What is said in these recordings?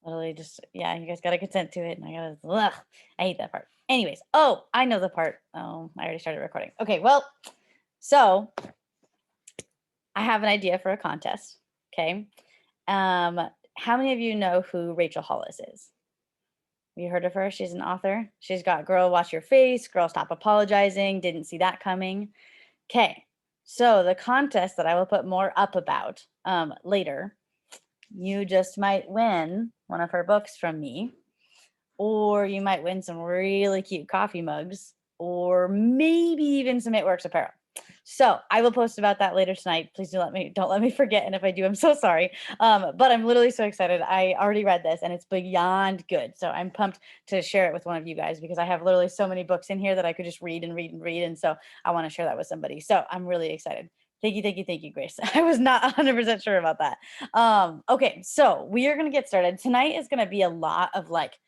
Literally just, yeah, you guys gotta consent to it, and I gotta, ugh, I hate that part. Anyways, oh, I know the part. Oh, I already started recording. Okay, well, so I have an idea for a contest. Okay. Um, how many of you know who Rachel Hollis is? You heard of her? She's an author. She's got Girl Wash Your Face, Girl Stop Apologizing, Didn't See That Coming. Okay. So the contest that I will put more up about later, you just might win one of her books from me, or you might win some really cute coffee mugs, or maybe even some It Works apparel. So I will post about that later tonight. Please don't let me forget. And if I do, I'm so sorry. But I'm literally so excited. I already read this and it's beyond good. So I'm pumped to share it with one of you guys because I have literally so many books in here that I could just read and read and read. And so I want to share that with somebody. So I'm really excited. Thank you, Grace. I was not 100% sure about that. Okay, so we are gonna get started. Tonight is gonna be a lot of like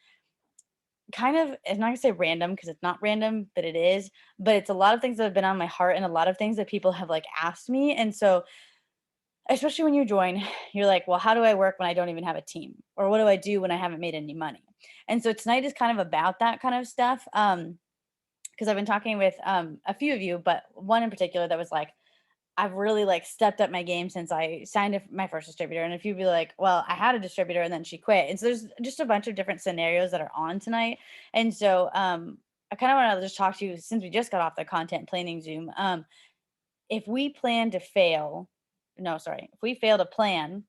kind of, it's not gonna say random because it's not random, but it is. But it's a lot of things that have been on my heart and a lot of things that people have like asked me. And so, especially when you join, you're like, well, how do I work when I don't even have a team? Or what do I do when I haven't made any money? And so tonight is kind of about that kind of stuff. Because I've been talking with a few of you, but one in particular that was like, I've really like stepped up my game since I signed my first distributor. And if you'd be like, well, I had a distributor and then she quit. And so there's just a bunch of different scenarios that are on tonight. And so I kind of want to just talk to you since we just got off the content planning Zoom. If we plan to fail, no, sorry, if we fail to plan,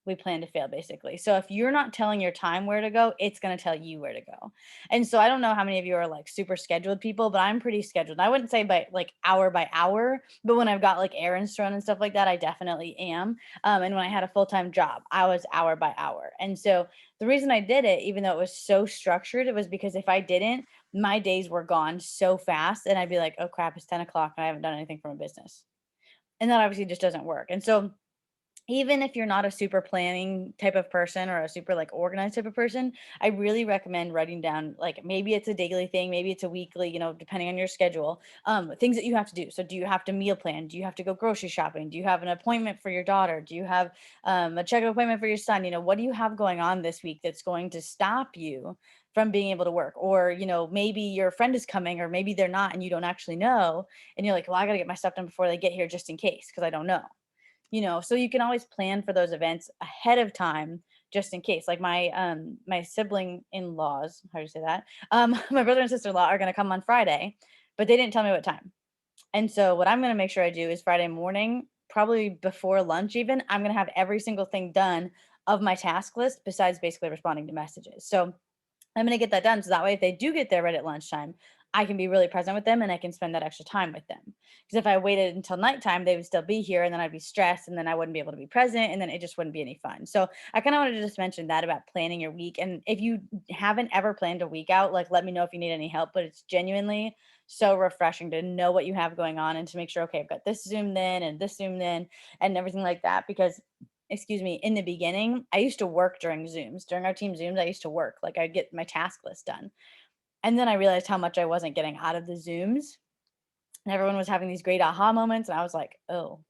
we plan to fail basically. So if you're not telling your time where to go, it's going to tell you where to go. And so I don't know how many of you are like super scheduled people, but I'm pretty scheduled. I wouldn't say by hour, but when I've got like errands to run and stuff like that, I definitely am. And when I had a full-time job, I was hour by hour. And so the reason I did it, even though it was so structured, it was because if I didn't, my days were gone so fast and I'd be like, oh crap, it's 10 o'clock and I haven't done anything for my business. And that obviously just doesn't work. And so even if you're not a super planning type of person or a super like organized type of person, I really recommend writing down like maybe it's a daily thing, maybe it's a weekly, depending on your schedule, things that you have to do. So do you have to meal plan? Do you have to go grocery shopping? Do you have an appointment for your daughter? Do you have a checkup appointment for your son? What do you have going on this week that's going to stop you from being able to work? Or, maybe your friend is coming or maybe they're not and you don't actually know. And you're like, well, I got to get my stuff done before they get here just in case because I don't know. So you can always plan for those events ahead of time just in case. Like my sibling in-laws, how do you say that? My brother and sister-in-law are going to come on Friday, but they didn't tell me what time. And so what I'm going to make sure I do is Friday morning, probably before lunch even, I'm going to have every single thing done of my task list besides basically responding to messages. So I'm gonna get that done so that way if they do get there right at lunchtime, I can be really present with them and I can spend that extra time with them. Because if I waited until nighttime, they would still be here and then I'd be stressed and then I wouldn't be able to be present and then it just wouldn't be any fun. So I kind of wanted to just mention that about planning your week. And if you haven't ever planned a week out, like let me know if you need any help. But it's genuinely so refreshing to know what you have going on and to make sure, okay, I've got this zoomed in and this zoomed in and everything like that. Because excuse me, in the beginning, I used to work during Zooms. During our team Zooms, I used to work. Like I'd get my task list done. And then I realized how much I wasn't getting out of the Zooms. And everyone was having these great aha moments. And I was like, oh,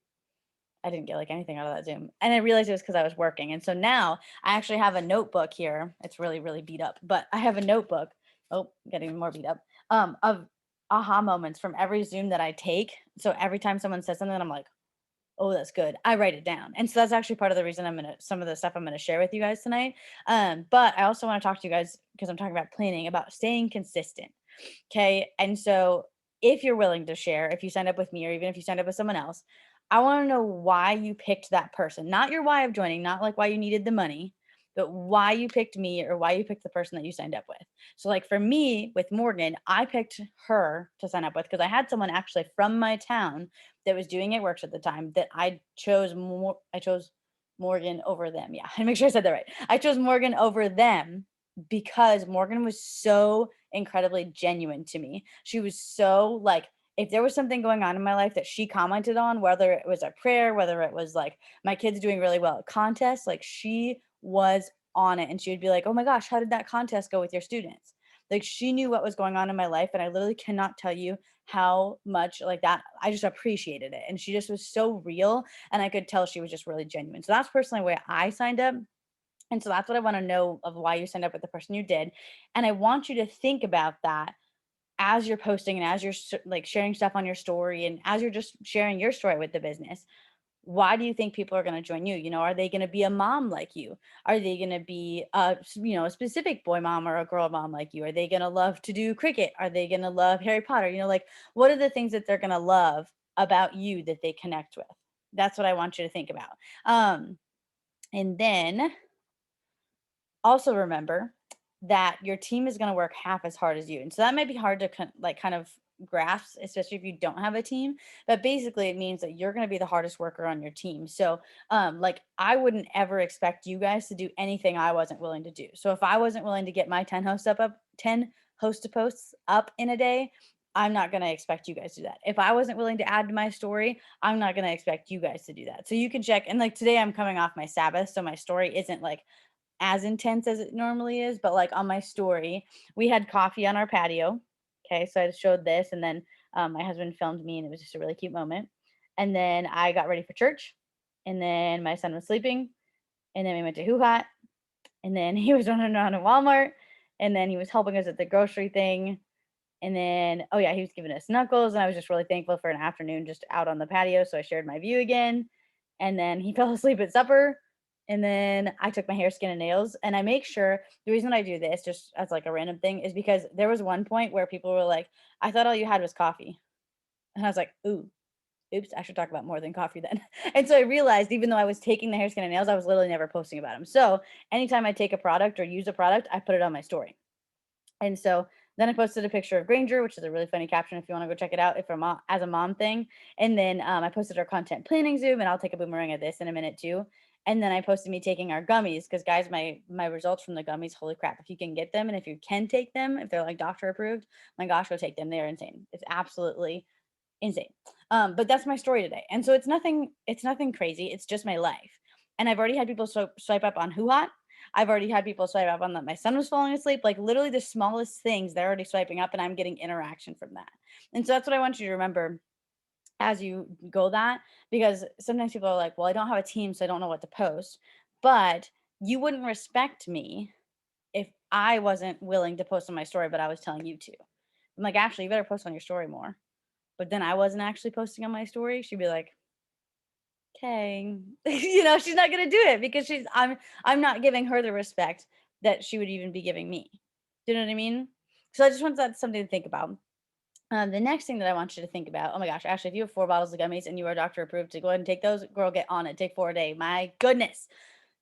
I didn't get like anything out of that Zoom. And I realized it was because I was working. And so now I actually have a notebook here. It's really, really beat up, but I have a notebook. Oh, getting more beat up. Of aha moments from every Zoom that I take. So every time someone says something, I'm like, oh, that's good. I write it down. And so that's actually part of the reason some of the stuff I'm gonna share with you guys tonight. But I also want to talk to you guys because I'm talking about planning, about staying consistent. Okay. And so if you're willing to share, if you signed up with me or even if you signed up with someone else, I want to know why you picked that person, not your why of joining, not like why you needed the money, but why you picked me or why you picked the person that you signed up with. So, like for me with Morgan, I picked her to sign up with because I had someone actually from my town that was doing It Works at the time that I chose Morgan over them. Yeah, I make sure I said that right. I chose Morgan over them because Morgan was so incredibly genuine to me. She was so like, if there was something going on in my life that she commented on, whether it was a prayer, whether it was like my kids doing really well at contests, like she was on it and she would be like, oh my gosh, how did that contest go with your students? Like she knew what was going on in my life. And I literally cannot tell you how much like that I just appreciated it. And she just was so real. And I could tell she was just really genuine. So that's personally why I signed up. And so that's what I want to know of why you signed up with the person you did. And I want you to think about that as you're posting and as you're like sharing stuff on your story and as you're just sharing your story with the business. Why do you think people are going to join you? You know, are they going to be a mom like you? Are they going to be a specific boy mom or a girl mom like you? Are they going to love to do cricket? Are they going to love Harry Potter? You know, like what are the things that they're going to love about you that they connect with? That's what I want you to think about. And then also remember that your team is going to work half as hard as you. And so that might be hard to kind of grasp, especially if you don't have a team. But basically, it means that you're going to be the hardest worker on your team. So, like, I wouldn't ever expect you guys to do anything I wasn't willing to do. So, if I wasn't willing to get my 10 host to posts up in a day, I'm not going to expect you guys to do that. If I wasn't willing to add to my story, I'm not going to expect you guys to do that. So you can check. And like today, I'm coming off my Sabbath. So my story isn't like as intense as it normally is, but like on my story, we had coffee on our patio. Okay, so I showed this, and then my husband filmed me, and it was just a really cute moment. And then I got ready for church, and then my son was sleeping, and then we went to Hoo Hot, and then he was running around in Walmart, and then he was helping us at the grocery thing, and then oh yeah, he was giving us knuckles, and I was just really thankful for an afternoon just out on the patio. So I shared my view again, and then he fell asleep at supper. And then I took my hair, skin, and nails. And I make sure the reason I do this, just as like a random thing, is because there was one point where people were like, I thought all you had was coffee. And I was like, oops, I should talk about more than coffee then. And so I realized even though I was taking the hair, skin, and nails, I was literally never posting about them. So anytime I take a product or use a product, I put it on my story. And so then I posted a picture of Granger, which is a really funny caption if you want to go check it out, if I'm as a mom thing. And then I posted our content planning Zoom, and I'll take a boomerang of this in a minute too. And then I posted me taking our gummies because guys, my results from the gummies, holy crap! If you can get them and if you can take them, if they're like doctor approved, my gosh, go take them. They're insane. It's absolutely insane. But that's my story today, and so it's nothing crazy. It's just my life. And I've already had people swipe up on Who Hot. I've already had people swipe up on that my son was falling asleep. Like literally the smallest things, they're already swiping up, and I'm getting interaction from that. And so that's what I want you to remember as you go that, because sometimes people are like, well, I don't have a team, so I don't know what to post. But you wouldn't respect me if I wasn't willing to post on my story, but I was telling you to. I'm like, Ashley, you better post on your story more. But then I wasn't actually posting on my story. She'd be like, okay, she's not gonna do it because I'm not giving her the respect that she would even be giving me. Do you know what I mean? So I just want that something to think about. The next thing that I want you to think about, oh my gosh, Ashley, if you have 4 bottles of gummies and you are doctor approved to go ahead and take those, girl, get on it. Take 4 a day. My goodness.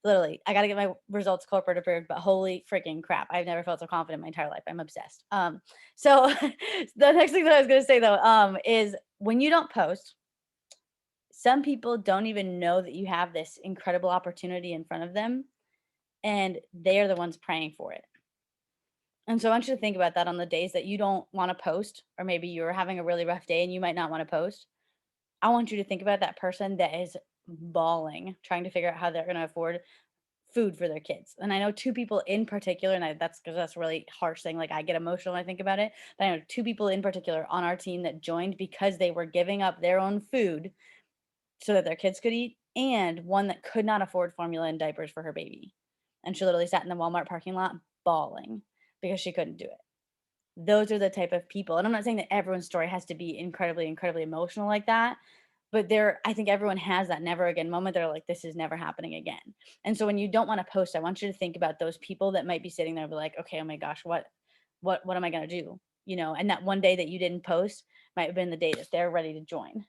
Literally, I got to get my results corporate approved, but holy freaking crap. I've never felt so confident in my entire life. I'm obsessed. So the next thing that I was going to say though, is when you don't post, some people don't even know that you have this incredible opportunity in front of them, and they are the ones praying for it. And so I want you to think about that on the days that you don't want to post, or maybe you're having a really rough day and you might not want to post. I want you to think about that person that is bawling, trying to figure out how they're going to afford food for their kids. And I know 2 people in particular, and that's because that's a really harsh thing. Like I get emotional when I think about it. But I know 2 people in particular on our team that joined because they were giving up their own food so that their kids could eat, and one that could not afford formula and diapers for her baby. And she literally sat in the Walmart parking lot bawling because she couldn't do it. Those are the type of people. And I'm not saying that everyone's story has to be incredibly, incredibly emotional like that. But I think everyone has that never again moment. They're like, this is never happening again. And so when you don't want to post, I want you to think about those people that might be sitting there and be like, okay, oh my gosh, what am I gonna do? And that one day that you didn't post might have been the day that they're ready to join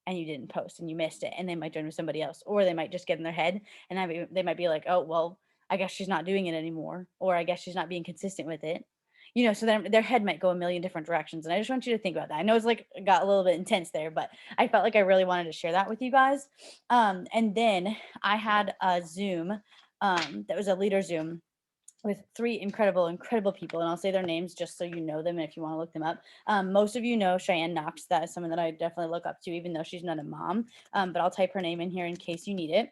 and you didn't post and you missed it, and they might join with somebody else, or they might just get in their head and they might be like, oh well, I guess she's not doing it anymore, or I guess she's not being consistent with it. So then their head might go a million different directions, and I just want you to think about that. I know it's like got a little bit intense there, but I felt like I really wanted to share that with you guys. And then I had a Zoom, that was a leader Zoom with 3 incredible, incredible people. And I'll say their names just so you know them if you want to look them up. Most of you know Cheyenne Knox. That is someone that I definitely look up to, even though she's not a mom. But I'll type her name in here in case you need it.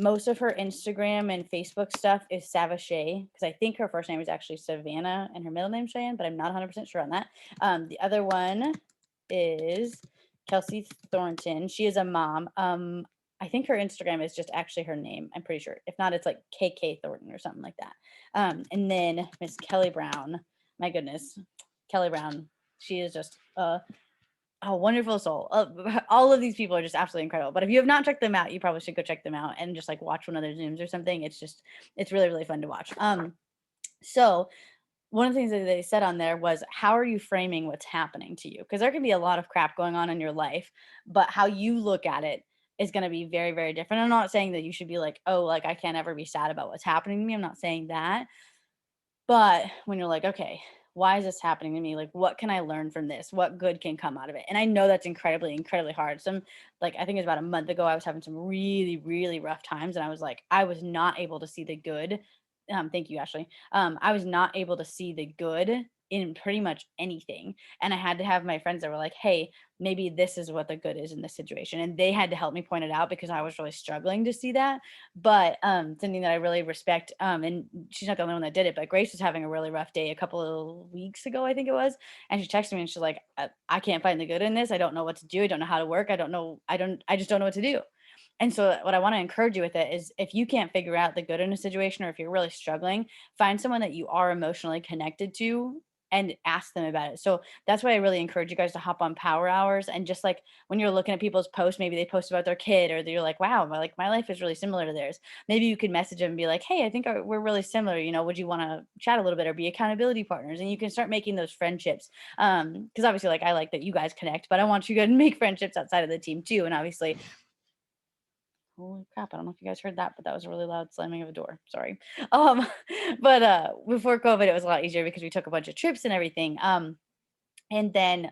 Most of her Instagram and Facebook stuff is Savashay, because I think her first name is actually Savannah and her middle name Cheyenne, but I'm not 100% sure on that. The other one is Kelsey Thornton. She is a mom. I think her Instagram is just actually her name. I'm pretty sure. If not, it's like KK Thornton or something like that. And then Miss Kelly Brown. My goodness, Kelly Brown. She is just a wonderful soul. All of these people are just absolutely incredible. But if you have not checked them out, you probably should go check them out and just like watch one of their Zooms or something. It's really, really fun to watch. So one of the things that they said on there was, how are you framing what's happening to you? Because there can be a lot of crap going on in your life, but how you look at it is going to be very, very different. I'm not saying that you should be like, oh, like I can't ever be sad about what's happening to me. I'm not saying that. But when you're like, okay, why is this happening to me? Like, what can I learn from this? What good can come out of it? And I know that's incredibly, incredibly hard. Like, I think it was about a month ago, I was having some really, really rough times. And I was like, I was not able to see the good. Thank you, Ashley. I was not able to see the good in pretty much anything. And I had to have my friends that were like, hey, maybe this is what the good is in this situation. And they had to help me point it out because I was really struggling to see that. But something that I really respect, and she's not the only one that did it, but Grace was having a really rough day a couple of weeks ago, I think it was. And she texted me and she's like, I can't find the good in this. I don't know what to do. I don't know how to work. I just don't know what to do. And so what I want to encourage you with it is, if you can't figure out the good in a situation, or if you're really struggling, find someone that you are emotionally connected to and ask them about it. So that's why I really encourage you guys to hop on Power Hours, and just like when you're looking at people's posts, maybe they post about their kid, or you're like, wow, my life is really similar to theirs. Maybe you could message them and be like, hey, I think we're really similar. Would you want to chat a little bit or be accountability partners? And you can start making those friendships. Because obviously, like, I like that you guys connect, but I want you to make friendships outside of the team too. And obviously, holy crap, I don't know if you guys heard that, but that was a really loud slamming of a door. Sorry. Um, but before COVID, it was a lot easier because we took a bunch of trips and everything. And then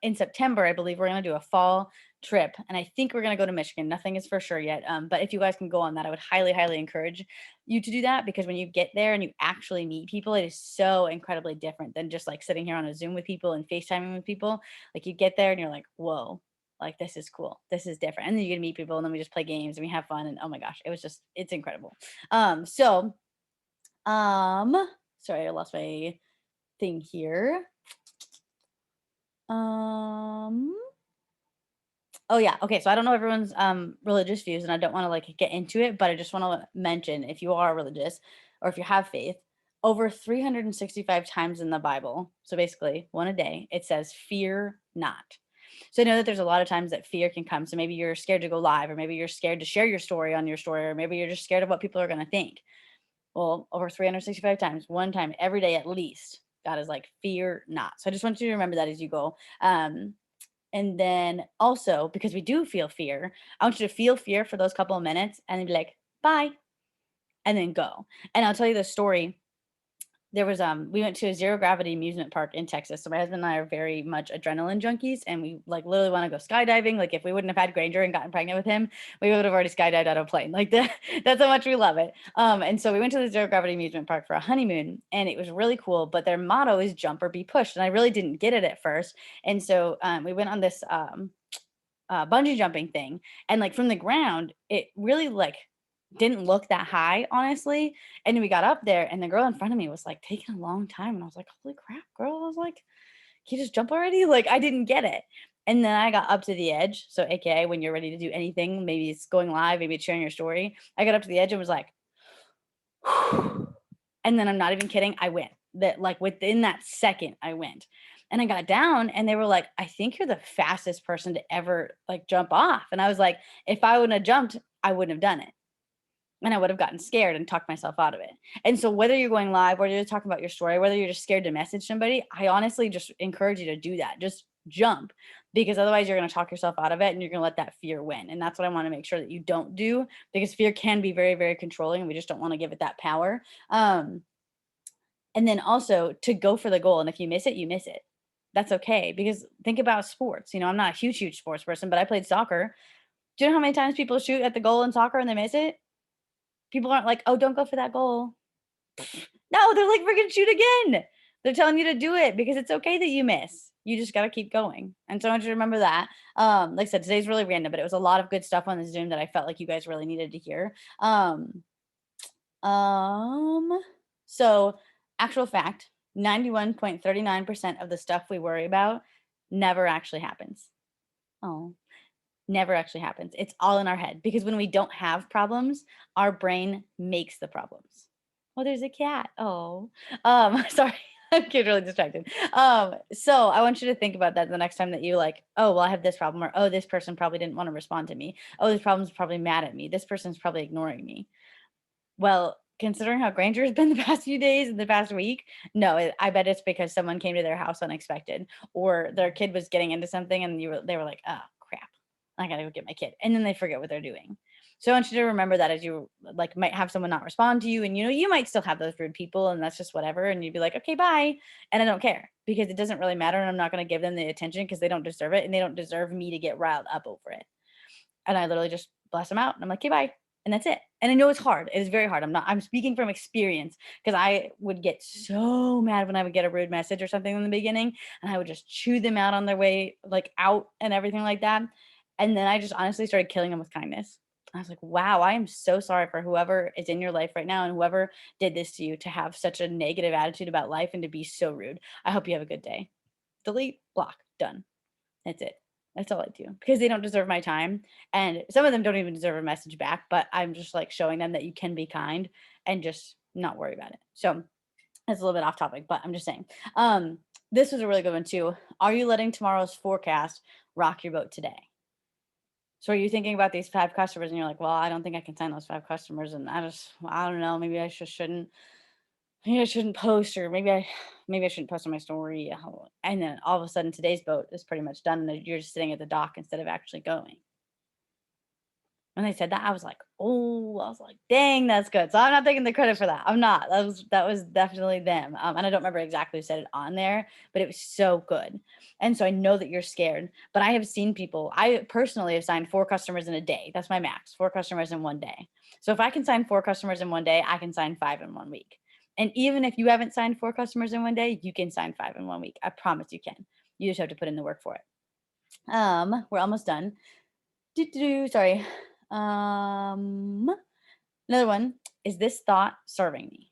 in September, I believe we're gonna do a fall trip, and I think we're gonna go to Michigan. Nothing is for sure yet. But if you guys can go on that, I would highly, highly encourage you to do that, because when you get there and you actually meet people, it is so incredibly different than just like sitting here on a Zoom with people and FaceTiming with people. Like, you get there and you're like, whoa, like this is cool. This is different. And then you get to meet people, and then we just play games and we have fun. And oh my gosh, it's incredible. So sorry, I lost my thing here. Um, oh yeah, okay. So I don't know everyone's religious views, and I don't want to like get into it, but I just want to mention, if you are religious or if you have faith, over 365 times in the Bible, so basically one a day, it says fear not. So I know that there's a lot of times that fear can come. So maybe you're scared to go live, or maybe you're scared to share your story on your story, or maybe you're just scared of what people are going to think. Well, over 365 times, one time every day at least, God is like, fear not. So I just want you to remember that as you go. And then also, because we do feel fear, I want you to feel fear for those couple of minutes and then be like, bye, and then go. And I'll tell you the story. There was we went to a zero gravity amusement park in Texas. So my husband and I are very much adrenaline junkies, and we like literally want to go skydiving. Like, if we wouldn't have had Granger and gotten pregnant with him, we would have already skydived out of a plane. Like that, that's how much we love it. And so we went to the zero gravity amusement park for a honeymoon, and it was really cool. But their motto is jump or be pushed, and I really didn't get it at first. And so we went on this bungee jumping thing, and like from the ground, it really like didn't look that high, honestly. And then we got up there, and the girl in front of me was like taking a long time, and I was like, holy crap, girl. I was like, can you just jump already? Like, I didn't get it. And then I got up to the edge. So AKA, when you're ready to do anything, maybe it's going live, maybe it's sharing your story, I got up to the edge and was like, and then I'm not even kidding, I went. That, like, within that second, I went. And I got down, and they were like, I think you're the fastest person to ever like jump off. And I was like, if I wouldn't have jumped, I wouldn't have done it. And I would have gotten scared and talked myself out of it. And so whether you're going live, whether you're talking about your story, whether you're just scared to message somebody, I honestly just encourage you to do that. Just jump, because otherwise you're going to talk yourself out of it, and you're going to let that fear win. And that's what I want to make sure that you don't do, because fear can be very, very controlling, and we just don't want to give it that power. And then also to go for the goal. And if you miss it, you miss it. That's okay. Because think about sports. I'm not a huge, huge sports person, but I played soccer. Do you know how many times people shoot at the goal in soccer and they miss it? People aren't like, oh, don't go for that goal. No, they're like, we're going to shoot again. They're telling you to do it because it's okay that you miss. You just got to keep going. And so I want you to remember that. Like I said, today's really random, but it was a lot of good stuff on the Zoom that I felt like you guys really needed to hear. So actual fact, 91.39% of the stuff we worry about never actually happens. Oh, Never actually happens. It's all in our head because when we don't have problems, our brain makes the problems. Oh, there's a cat. Oh, sorry. I'm getting really distracted. So I want you to think about that the next time that you like, oh, well, I have this problem, or oh, this person probably didn't want to respond to me. Oh, this problem's probably mad at me. This person's probably ignoring me. Well, considering how Granger has been the past few days and the past week, no, I bet it's because someone came to their house unexpected, or their kid was getting into something, and they were like, "Oh crap, I gotta go get my kid," and then they forget what they're doing. So I want you to remember that as you like might have someone not respond to you, and you might still have those rude people, and that's just whatever, and you'd be like, "Okay, bye," and I don't care because it doesn't really matter, and I'm not gonna give them the attention because they don't deserve it, and they don't deserve me to get riled up over it. And I literally just blast them out and I'm like, "Okay, bye." And that's it. And I know it's hard. It is very hard. I'm speaking from experience because I would get so mad when I would get a rude message or something in the beginning and I would just chew them out on their way like out and everything like that. And then I just honestly started killing them with kindness. I was like, "Wow, I am so sorry for whoever is in your life right now and whoever did this to you to have such a negative attitude about life and to be so rude. I hope you have a good day." Delete, block, done. That's it. That's all I do because they don't deserve my time. And some of them don't even deserve a message back, but I'm just like showing them that you can be kind and just not worry about it. So that's a little bit off topic, but I'm just saying. This was a really good one too. Are you letting tomorrow's forecast rock your boat today? So are you thinking about these 5 customers and you're like, well, I don't think I can sign those 5 customers. And I don't know, maybe I just shouldn't. Maybe I shouldn't post, or maybe I shouldn't post on my story. And then all of a sudden, today's boat is pretty much done, and you're just sitting at the dock instead of actually going. When they said that, I was like, "Oh," I was like, "Dang, that's good." So I'm not taking the credit for that. I'm not. That was definitely them. And I don't remember exactly who said it on there, but it was so good. And so I know that you're scared, but I have seen people. I personally have signed 4 customers in a day. That's my max. 4 customers in one day. So if I can sign 4 customers in one day, I can sign 5 in 1 week. And even if you haven't signed 4 customers in one day, you can sign 5 in 1 week. I promise you can. You just have to put in the work for it. We're almost done. Sorry. Um, Another one is this thought serving me?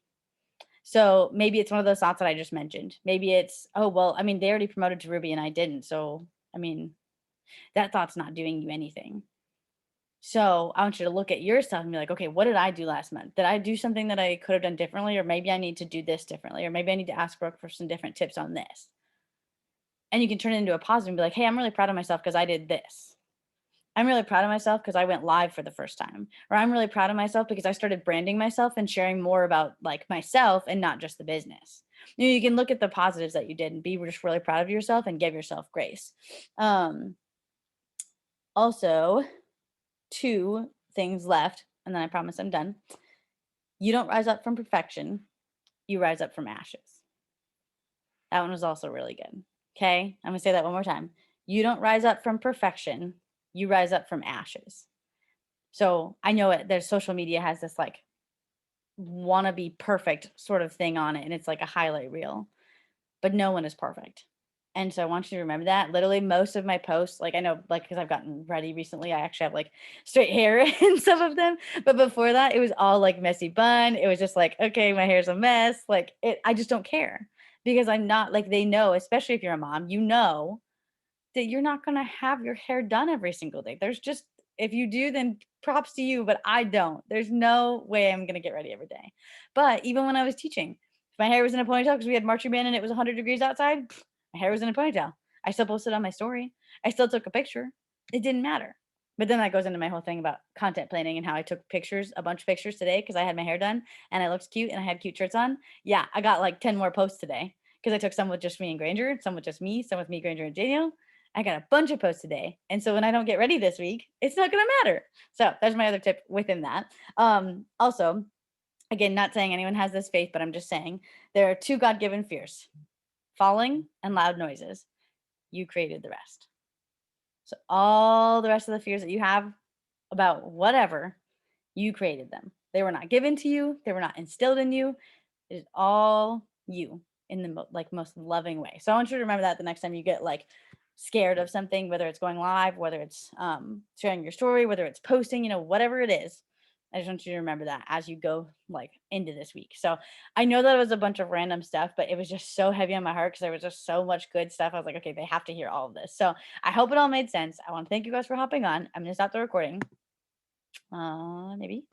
So maybe it's one of those thoughts that I just mentioned. Maybe it's, oh, well, I mean, they already promoted to Ruby and I didn't. So, I mean, that thought's not doing you anything. So I want you to look at yourself and be like, okay, what did I do last month? Did I do something that I could have done differently? Or maybe I need to do this differently. Or maybe I need to ask Brooke for some different tips on this. And you can turn it into a positive and be like, hey, I'm really proud of myself because I did this. I'm really proud of myself because I went live for the first time. Or I'm really proud of myself because I started branding myself and sharing more about like myself and not just the business. You can look at the positives that you did and be just really proud of yourself and give yourself grace. Um, Also, 2 things left, and then I promise I'm done. You don't rise up from perfection, you rise up from ashes. That one was also really good. Okay, I'm gonna say that one more time. You don't rise up from perfection, you rise up from ashes. So I know it, there's social media has this like wanna be perfect sort of thing on it, and it's like a highlight reel, but no one is perfect. And so I want you to remember that. Literally, most of my posts, like I know, like because I've gotten ready recently, I actually have like straight hair in some of them. But before that, it was all like messy bun. It was just like, okay, my hair's a mess. Like it, I just don't care because I'm not like they know, especially if you're a mom, you know that you're not gonna have your hair done every single day. There's just if you do, then props to you, but I don't. There's no way I'm gonna get ready every day. But even when I was teaching, if my hair was in a ponytail because we had marching band and it was 100 degrees outside, my hair was in a ponytail. I still posted on my story. I still took a picture. It didn't matter. But then that goes into my whole thing about content planning and how I took pictures, a bunch of pictures today because I had my hair done and I looked cute and I had cute shirts on. Yeah, I got like 10 more posts today because I took some with just me and Granger, some with just me, some with me, Granger, and Daniel. I got a bunch of posts today. And so when I don't get ready this week, it's not going to matter. So there's my other tip within that. Also, again, not saying anyone has this faith, but I'm just saying there are 2 God-given fears: falling and loud noises. You created the rest. So all the rest of the fears that you have about whatever, you created them. They were not given to you. They were not instilled in you. It is all you in the like most loving way. So I want you to remember that the next time you get like scared of something, whether it's going live, whether it's sharing your story, whether it's posting, whatever it is. I just want you to remember that as you go like into this week. So I know that it was a bunch of random stuff, but it was just so heavy on my heart because there was just so much good stuff. I was like, okay, they have to hear all of this. So I hope it all made sense. I want to thank you guys for hopping on. I'm gonna stop the recording. Maybe.